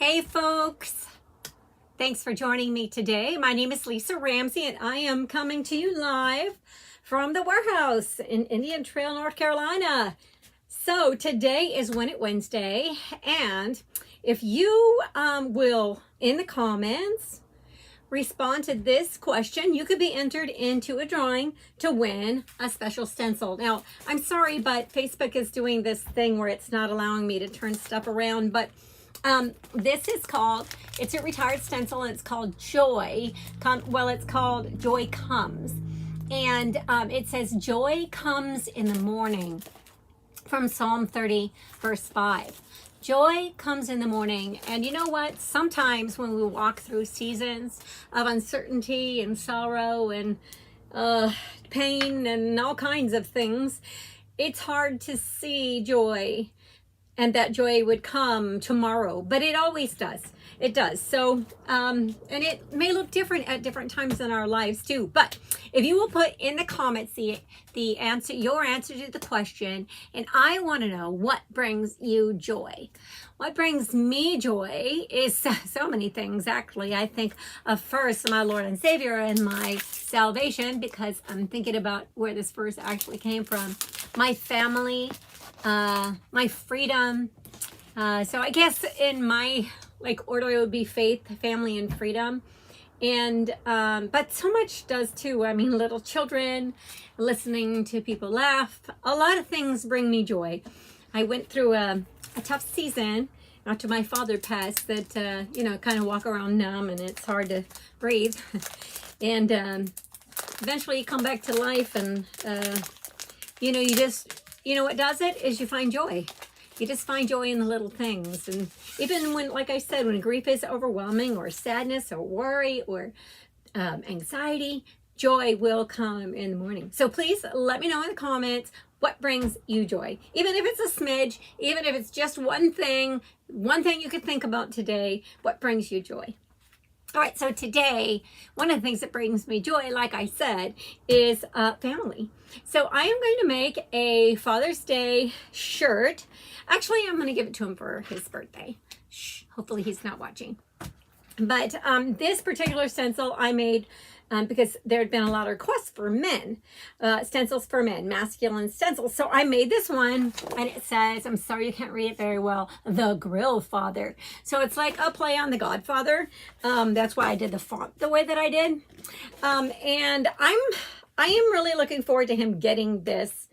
Hey folks, thanks for joining me today. My name is Lisa Ramsey and I am coming to you live from the warehouse in Indian Trail, North Carolina. So today is Win It Wednesday, and if you will, in the comments, respond to this question, you could be entered into a drawing to win a special stencil. Now, I'm sorry, but Facebook is doing this thing where it's not allowing me to turn stuff around, but this is called, it's a retired stencil, and it's called Joy. It's called Joy Comes. And it says, Joy comes in the morning, from Psalm 30, verse 5. Joy comes in the morning. And you know what? Sometimes when we walk through seasons of uncertainty and sorrow and pain and all kinds of things, it's hard to see joy, and that joy would come tomorrow, but it always does. It does. So, and it may look different at different times in our lives too. But if you will put in the comments the answer, your answer to the question, and I want to know what brings you joy. What brings me joy is so many things, actually. I think of first my Lord and Savior and my salvation, because I'm thinking about where this verse actually came from. My family, my freedom. So I guess in my order it would be faith, family, and freedom. And but so much does too. I mean, little children, listening to people laugh. A lot of things bring me joy. I went through a tough season after my father passed that, kind of walk around numb and it's hard to breathe. And eventually you come back to life, and what does it is you find joy. You just find joy in the little things. And even when, like I said, when grief is overwhelming, or sadness, or worry, or anxiety, joy will come in the morning. So please let me know in the comments what brings you joy. Even if it's a smidge, even if it's just one thing you could think about today, what brings you joy. All right, so today, one of the things that brings me joy, like I said, is family. So I am going to make a Father's Day shirt. Actually, I'm going to give it to him for his birthday. Shh, hopefully he's not watching. But this particular stencil I made because there had been a lot of requests for men, stencils for men, masculine stencils. So I made this one, and it says, I'm sorry you can't read it very well, the Grillfather. So it's like a play on the Godfather. That's why I did the font the way that I did. And I am really looking forward to him getting this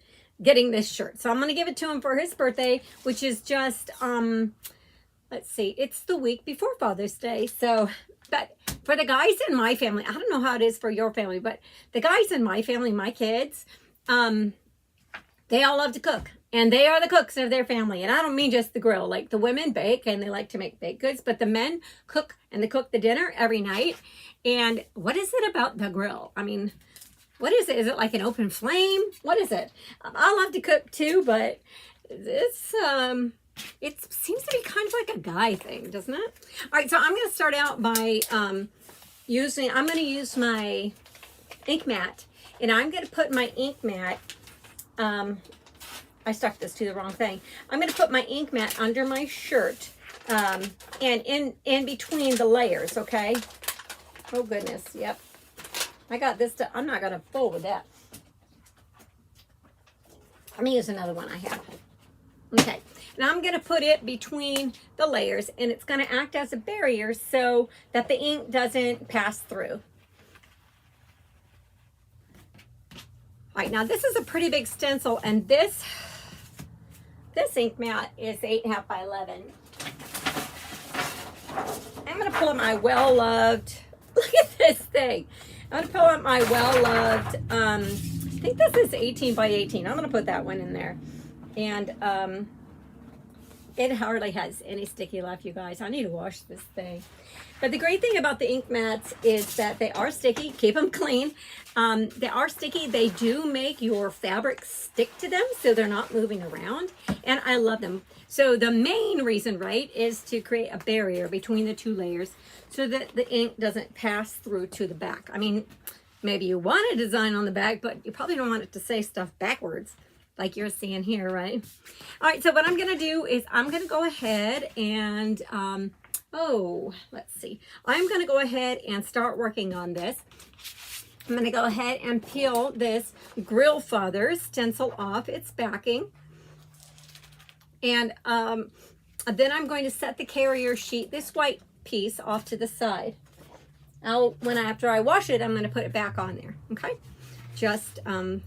shirt. So I'm going to give it to him for his birthday, which is just, let's see, it's the week before Father's Day. So, but for the guys in my family, I don't know how it is for your family, but the guys in my family, my kids, they all love to cook, and they are the cooks of their family. And I don't mean just the grill. Like, the women bake and they like to make baked goods, but the men cook, and they cook the dinner every night. And what is it about the grill? I mean, what is it? Is it like an open flame? What is it? I love to cook too, but this, it seems to be kind of like a guy thing, doesn't it? All right, so I'm going to start out by I'm going to use my ink mat, and I'm going to put my ink mat, I stuck this to the wrong thing. I'm going to put my ink mat under my shirt, and in between the layers, okay? Oh, goodness, yep. I got this, I'm not going to fool with that. Let me use another one I have. Okay, and I'm going to put it between the layers, and it's going to act as a barrier so that the ink doesn't pass through. All right, now this is a pretty big stencil, and this ink mat is 8.5 by 11. I'm going to pull out my well-loved, look at this thing. I'm going to pull out my well-loved, I think this is 18 by 18. I'm going to put that one in there. And it hardly has any sticky left, you guys. I need to wash this thing. But the great thing about the ink mats is that they are sticky. Keep them clean. They are sticky. They do make your fabric stick to them, so they're not moving around. And I love them. So the main reason, right, is to create a barrier between the two layers so that the ink doesn't pass through to the back. I mean, maybe you want a design on the back, but you probably don't want it to say stuff backwards, like you're seeing here, right? All right, so what I'm going to do is I'm going to go ahead and Oh, let's see. I'm going to go ahead and start working on this. I'm going to go ahead and peel this Grillfather stencil off its backing. And then I'm going to set the carrier sheet, this white piece, off to the side. After I wash it, I'm going to put it back on there, okay? Just so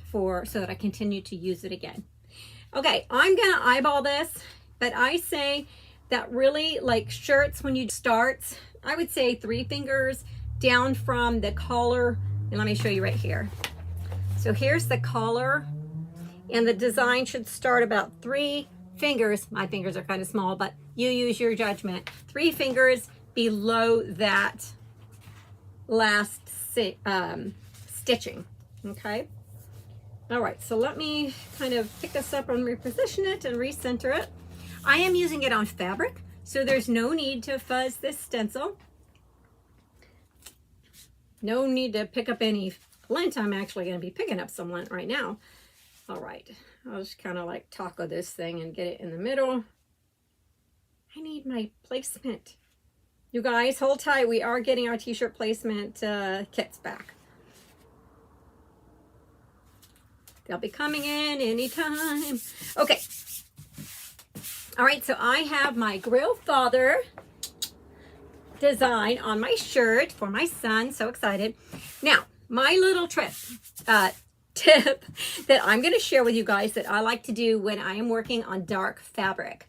that I continue to use it again. Okay, I'm going to eyeball this, but I say that really, like shirts, when you start, I would say 3 fingers down from the collar. And let me show you right here. So here's the collar, and the design should start about 3 fingers. My fingers are kind of small, but you use your judgment. 3 fingers below that last stitching, okay? All right, so let me kind of pick this up and reposition it and recenter it. I am using it on fabric, so there's no need to fuzz this stencil. No need to pick up any lint. I'm actually going to be picking up some lint right now. All right, I'll just kind of like taco this thing and get it in the middle. I need my placement. You guys, hold tight. We are getting our t-shirt placement kits back. They'll be coming in anytime. Okay. All right, so I have my Grillfather design on my shirt for my son. So excited. Now, my little tip that I'm going to share with you guys that I like to do when I am working on dark fabric.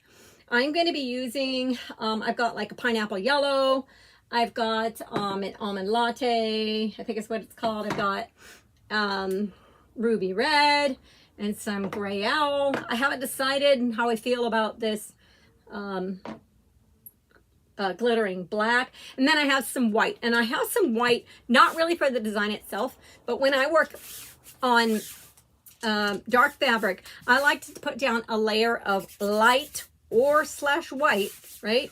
I'm going to be using, I've got like a pineapple yellow. I've got an almond latte. I think it's what it's called. I've got ruby red and some gray owl. I haven't decided how I feel about this glittering black. And then I have some white. And I have some white, not really for the design itself, but when I work on dark fabric, I like to put down a layer of light or /white, right?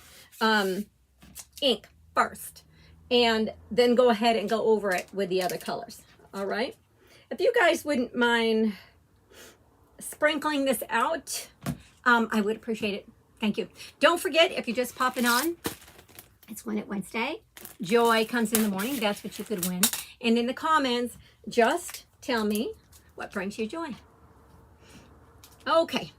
Ink first, and then go ahead and go over it with the other colors. All right. If you guys wouldn't mind sprinkling this out, I would appreciate it. Thank you. Don't forget, if you're just popping on, it's Win It Wednesday. Joy comes in the morning. That's what you could win. And in the comments, just tell me what brings you joy. Okay.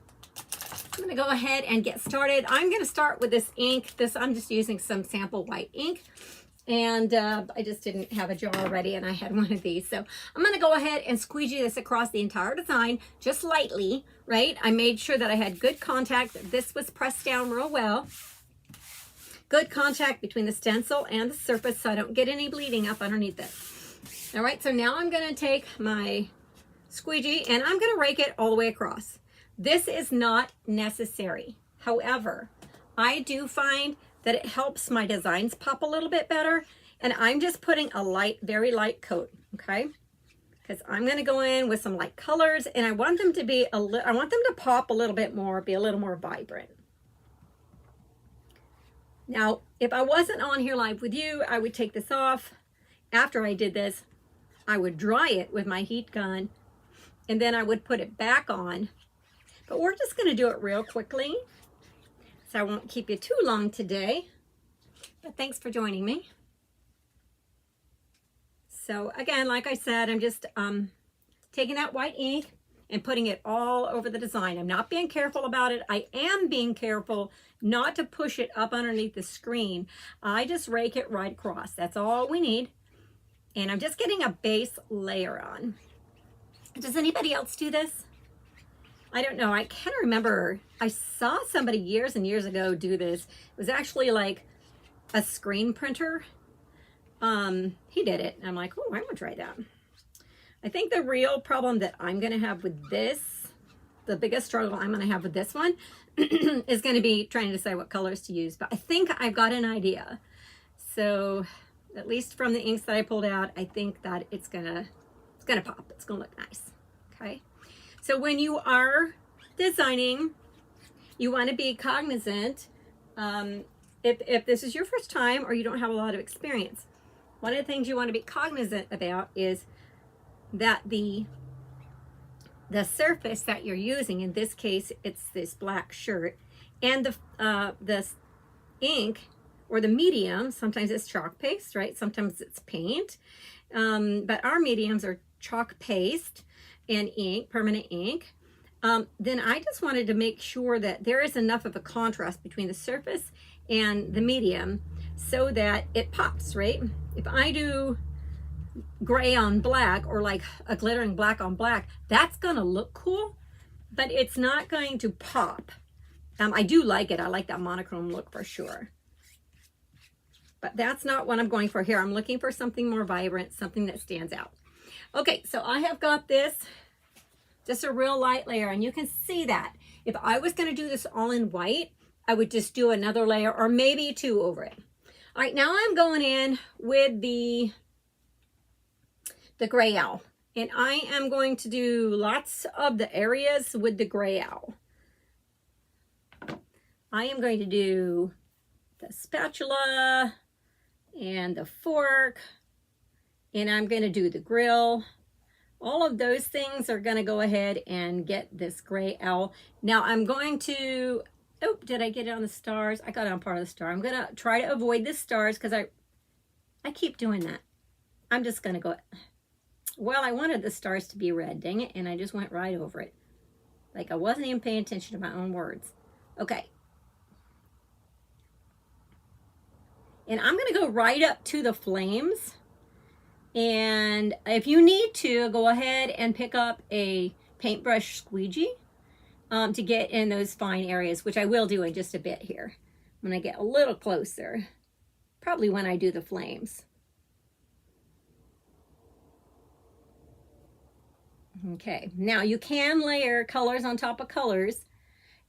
I'm going to go ahead and get started. I'm going to start with this ink. I'm just using some sample white ink. And I just didn't have a jar ready, and I had one of these. So I'm going to go ahead and squeegee this across the entire design, just lightly, right? I made sure that I had good contact. This was pressed down real well. Good contact between the stencil and the surface so I don't get any bleeding up underneath it. All right, so now I'm going to take my squeegee and I'm going to rake it all the way across. This is not necessary. However, I do find that it helps my designs pop a little bit better. And I'm just putting a light, very light coat, okay? Because I'm gonna go in with some light colors, and I want them to be I want them to pop a little bit more, be a little more vibrant. Now, if I wasn't on here live with you, I would take this off. After I did this, I would dry it with my heat gun, and then I would put it back on. But we're just gonna do it real quickly, so I won't keep you too long today. But thanks for joining me. So again, like I said, I'm just taking that white ink and putting it all over the design. I'm not being careful about it. I am being careful not to push it up underneath the screen. I just rake it right across. That's all we need. And I'm just getting a base layer on. Does anybody else do this? I don't know. I can't remember. I saw somebody years and years ago do this. It was actually like a screen printer. He did it. I'm like, oh, I want to try that. I think the real problem that I'm going to have with this, the biggest struggle I'm going to have with this one is going to be trying to decide what colors to use. But I think I've got an idea. So at least from the inks that I pulled out, I think that it's gonna pop. It's gonna look nice. Okay. So when you are designing, you want to be cognizant. If this is your first time or you don't have a lot of experience, one of the things you want to be cognizant about is that the surface that you're using, in this case, it's this black shirt, and the ink or the medium. Sometimes it's chalk paste, right? Sometimes it's paint. But our mediums are chalk paste and ink, permanent ink. Then I just wanted to make sure that there is enough of a contrast between the surface and the medium so that it pops, right? If I do gray on black, or like a glittering black on black, that's gonna look cool, but it's not going to pop. I do like it. I like that monochrome look for sure. But that's not what I'm going for here. I'm looking for something more vibrant, something that stands out. Okay, so I have got this, just a real light layer, and you can see that. If I was gonna do this all in white, I would just do another layer or maybe two over it. All right, now I'm going in with the gray owl. And I am going to do lots of the areas with the gray owl. I am going to do the spatula and the fork, and I'm going to do the grill. All of those things are going to go ahead and get this gray owl. Now I'm going to, oh, did I get it on the stars? I got it on part of the star. I'm going to try to avoid the stars because I keep doing that. I'm just going to go, well, I wanted the stars to be red, dang it, and I just went right over it. Like I wasn't even paying attention to my own words. Okay. And I'm going to go right up to the flames. And if you need to, go ahead and pick up a paintbrush squeegee to get in those fine areas, which I will do in just a bit here when I get a little closer, probably when I do the flames. Okay, now you can layer colors on top of colors,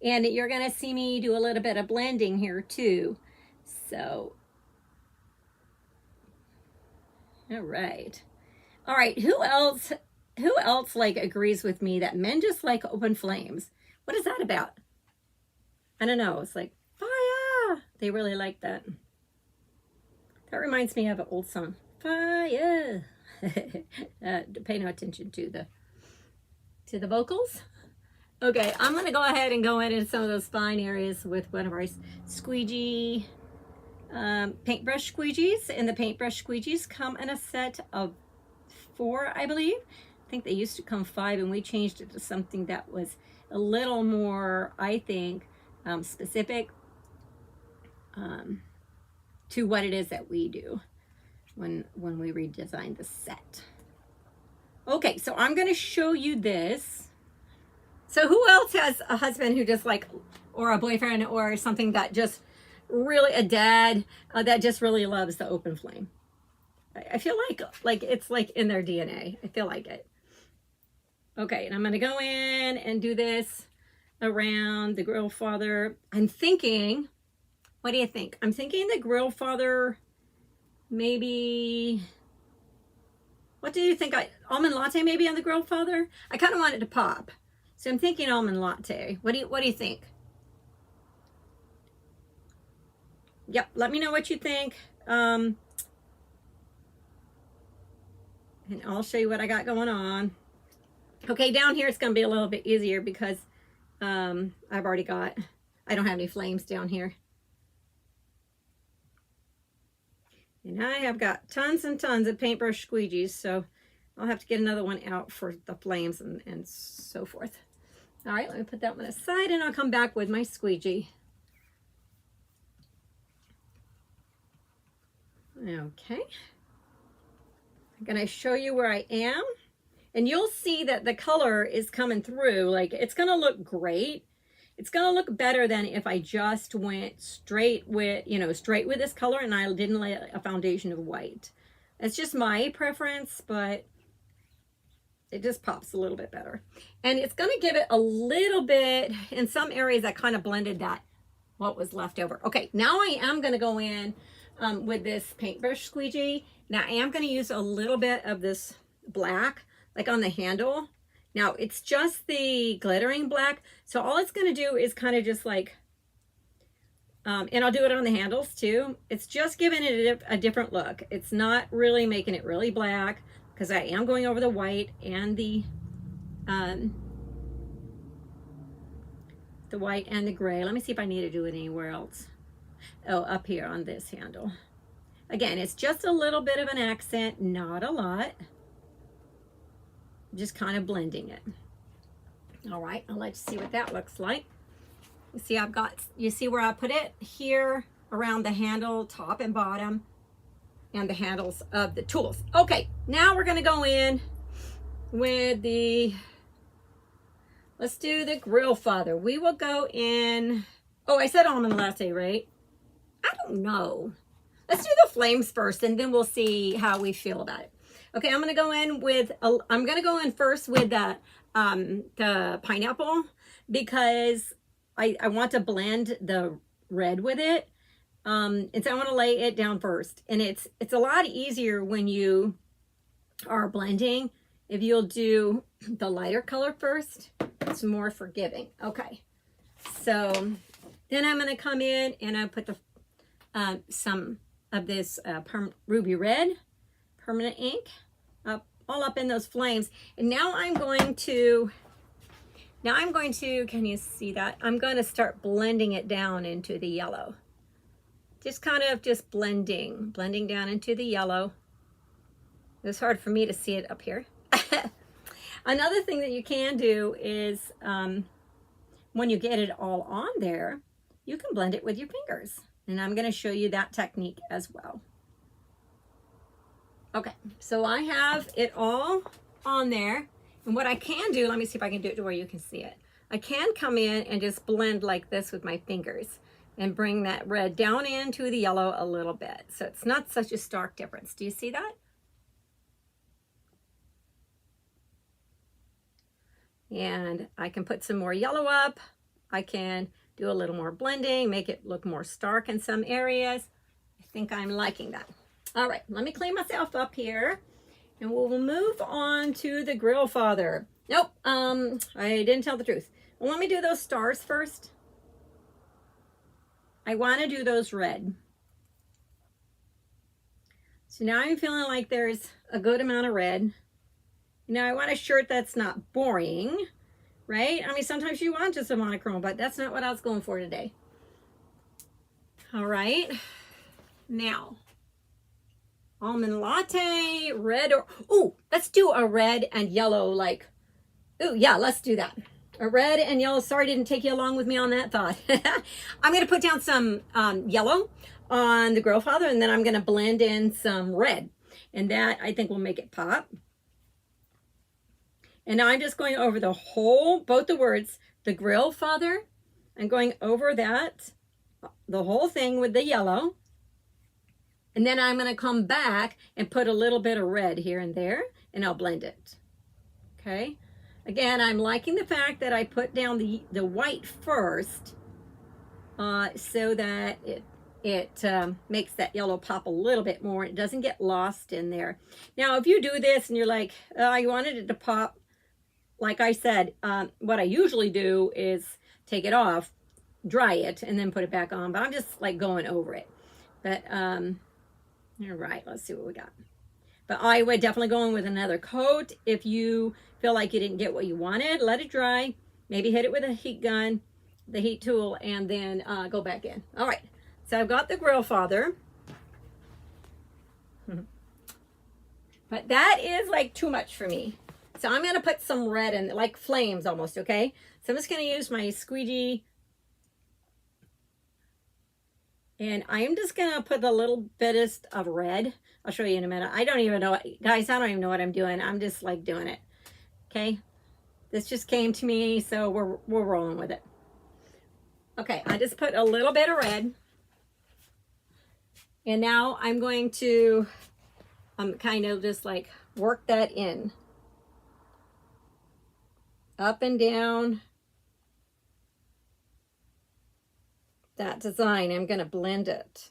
and you're going to see me do a little bit of blending here too. So, all right. Who else like agrees with me that men just like open flames? What is that about? I don't know. It's like fire. They really like that. That reminds me of an old song. Fire. Pay no attention to the vocals. Okay, I'm gonna go ahead and go into some of those fine areas with one of our squeegee paintbrush squeegees. And the paintbrush squeegees come in a set of 4, I believe. I think they used to come 5, and we changed it to something that was a little more, I think, specific to what it is that we do when we redesign the set. Okay, so I'm going to show you this. So who else has a husband who just like, or a boyfriend or something that just really, a dad that just really loves the open flame? I feel like it's like in their DNA. I feel like it. Okay, and I'm going to go in and do this around the Grillfather. I'm thinking, what do you think? I'm thinking the Grillfather, maybe, what do you think? Almond latte maybe on the Grillfather? I kind of want it to pop. So I'm thinking almond latte. What do you think? Yep, let me know what you think. And I'll show you what I got going on. Okay, down here it's going to be a little bit easier because I don't have any flames down here. And I have got tons and tons of paintbrush squeegees, so I'll have to get another one out for the flames and so forth. All right, let me put that one aside, and I'll come back with my squeegee. Okay. I'm going to show you where I am, and you'll see that the color is coming through. Like, it's going to look great. It's going to look better than if I just went straight with this color and I didn't lay a foundation of white. It's just my preference, but it just pops a little bit better. And it's going to give it a little bit, in some areas I kind of blended that, what was left over. Okay, now I am going to go in with this paintbrush squeegee. Now I am going to use a little bit of this black, like on the handle. Now it's just the glittering black, so all it's going to do is kind of just like, and I'll do it on the handles too. It's just giving it a different look. It's not really making it really black, because I am going over the white and the white and the gray. Let me see if I need to do it anywhere else. Oh, up here on this handle. Again, it's just a little bit of an accent, not a lot. Just kind of blending it. All right, I'll let you see what that looks like. You see you see where I put it? Here around the handle, top and bottom, and the handles of the tools. Okay, now we're gonna go in with let's do the Grillfather. We will go in, oh, I said almond latte, right? I don't know. Let's do the flames first, and then we'll see how we feel about it. Okay, I'm gonna go in first with the pineapple, because I want to blend the red with it. And so I want to lay it down first. And it's a lot easier when you are blending. If you'll do the lighter color first, it's more forgiving. Okay, so then I'm going to come in and I put the some of this ruby red permanent ink all up in those flames. And now I'm going to, can you see that? I'm going to start blending it down into the yellow. Just kind of blending down into the yellow. It's hard for me to see it up here. Another thing that you can do is when you get it all on there, you can blend it with your fingers. And I'm going to show you that technique as well. Okay, so I have it all on there. And what I can do, let me see if I can do it to where you can see it. I can come in and just blend like this with my fingers and bring that red down into the yellow a little bit. So it's not such a stark difference. Do you see that? And I can put some more yellow up. I can do a little more blending, make it look more stark in some areas. I think I'm liking that. All right, let me clean myself up here and we'll move on to the Grillfather. Nope, I didn't tell the truth. Well, let me do those stars first. I want to do those red. So now I'm feeling like there's a good amount of red. Now I want a shirt that's not boring, right? I mean, sometimes you want just a monochrome, but that's not what I was going for today. All right, now almond latte, red, or oh, let's do a red and yellow, like, oh yeah, let's do that. A red and yellow. Sorry, didn't take you along with me on that thought. I'm going to put down some yellow on the Grillfather, and then I'm going to blend in some red, and that I think will make it pop. And now I'm just going over the whole, both the words, the Grillfather. I'm going over that, the whole thing with the yellow. And then I'm going to come back and put a little bit of red here and there, and I'll blend it. Okay. Again, I'm liking the fact that I put down the white first, so that it makes that yellow pop a little bit more. It doesn't get lost in there. Now, if you do this and you're like, I wanted it to pop, like I said, what I usually do is take it off, dry it, and then put it back on. But I'm just like going over it. But all right, let's see what we got. But I would definitely go in with another coat. If you feel like you didn't get what you wanted, let it dry. Maybe hit it with a heat gun, the heat tool, and then go back in. All right, so I've got the Grillfather. But that is like too much for me. So I'm going to put some red in, like flames almost, okay? So I'm just going to use my squeegee. And I'm just going to put a little bit of red. I'll show you in a minute. I don't even know, guys, I don't even know what I'm doing. I'm just like doing it. Okay. This just came to me, so we're rolling with it. Okay. I just put a little bit of red. And now I'm going to kind of just like work that in. Up and down. That design, I'm going to blend it.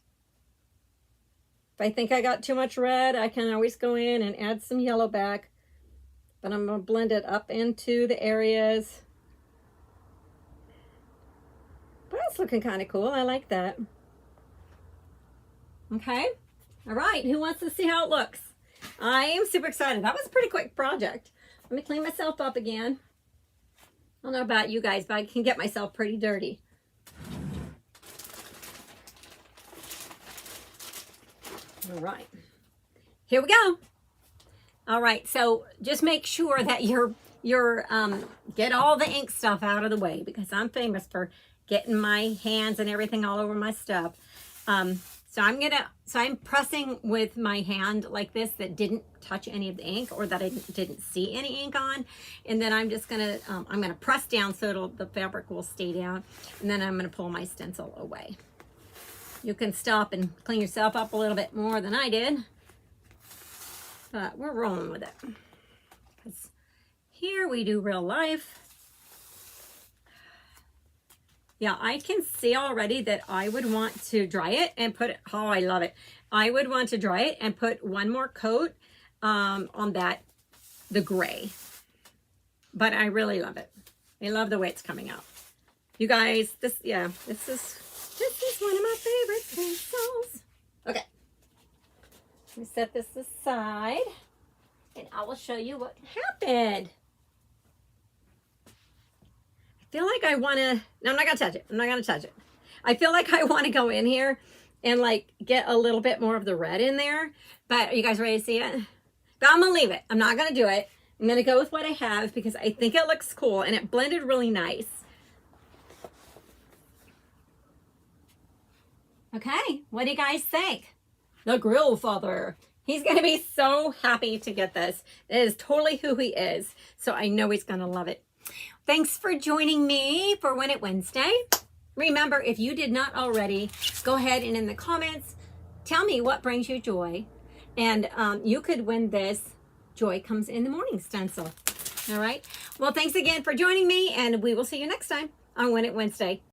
If I think I got too much red, I can always go in and add some yellow back, but I'm going to blend it up into the areas. But that's looking kind of cool. I like that. Okay. All right. Who wants to see how it looks? I am super excited. That was a pretty quick project. Let me clean myself up again. I don't know about you guys, but I can get myself pretty dirty. All right, here we go. All right, so just make sure that you're get all the ink stuff out of the way, because I'm famous for getting my hands and everything all over my stuff. So I'm pressing with my hand like this that didn't touch any of the ink, or that I didn't see any ink on. And then I'm just gonna, I'm gonna press down so the fabric will stay down. And then I'm gonna pull my stencil away. You can stop and clean yourself up a little bit more than I did, but we're rolling with it. Because here we do real life. Yeah, I can see already that I would want to dry it and put it, oh, I love it. I would want to dry it and put one more coat on the gray. But I really love it. I love the way it's coming out. You guys, this is one of my favorite stencils. Okay. Let me set this aside and I will show you what happened. I feel like I want to, no, I'm not going to touch it. I'm not going to touch it. I feel like I want to go in here and like get a little bit more of the red in there. But are you guys ready to see it? But I'm going to leave it. I'm not going to do it. I'm going to go with what I have because I think it looks cool and it blended really nice. Okay, what do you guys think? The Grillfather. He's going to be so happy to get this. It is totally who he is. So I know he's going to love it. Thanks for joining me for Win It Wednesday. Remember, if you did not already, go ahead and in the comments, tell me what brings you joy. And you could win this Joy Comes in the Morning stencil. All right. Well, thanks again for joining me, and we will see you next time on Win It Wednesday.